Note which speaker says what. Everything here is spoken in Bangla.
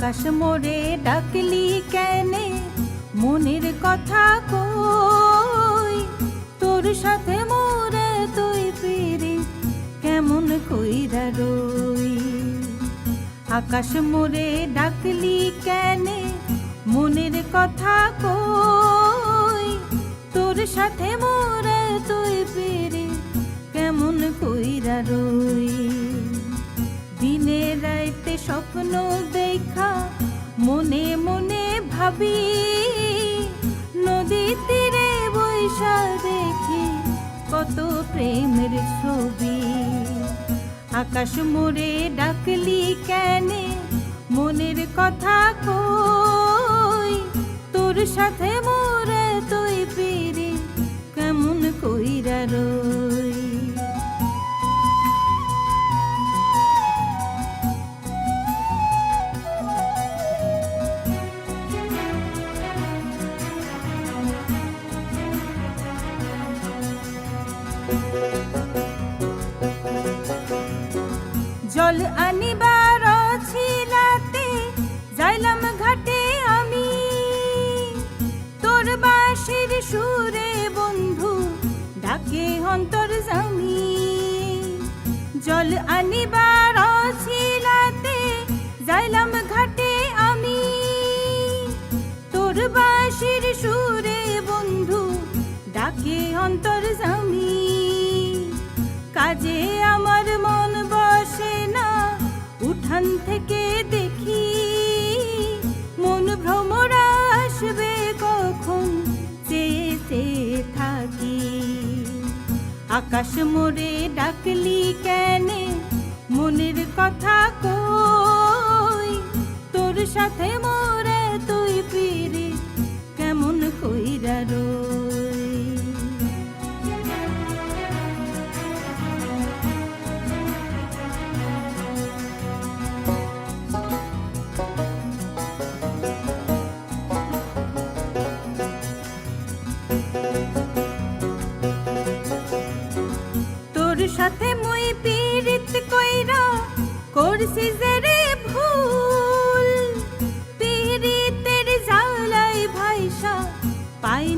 Speaker 1: আকাশ মোরে ডাকলি কেনে মনের কথা কই, তোর সাথে মোরে তুই পিরি কেমন কইরা রই। আকাশ মোরে ডাকলি কেনে মনের কথা কই, তোর সাথে মোরে তুই পিরি কেমন কইরা রই। দিনে রাইতে স্বপ্ন দেখা মনে মনে ভাবি, নদী তীরে বৈশা দেখি কত প্রেমের ছবি। আকাশ মোরে ডাকলি কেনে মনের কথা কই, তোর সাথে মোরে তুই পিরি কেমন কইরা রই। জল আনিবার ছিলাতে যাইলাম ঘাটে আমি, তোর বাঁশির সুরে বন্ধু ডাকে অন্তর্যামী। জল আনিবার ছিলাতে যাইলাম ঘাটে আমি, তোর বাঁশির সুরে বন্ধু ডাকে অন্তর্যামী। কাজে আমার মন বসে না, উঠান থেকে দেখি মন ভ্রমরা আসবে কখন চেয়ে চেয়ে থাকি। আকাশ মোরে ডাকলি কেনে মনের কথা কই, তোর সাথে মোরে তুই পিরি কেমন কইরা রই। তোর সাথে মই পীড়িত কইরা করছি যে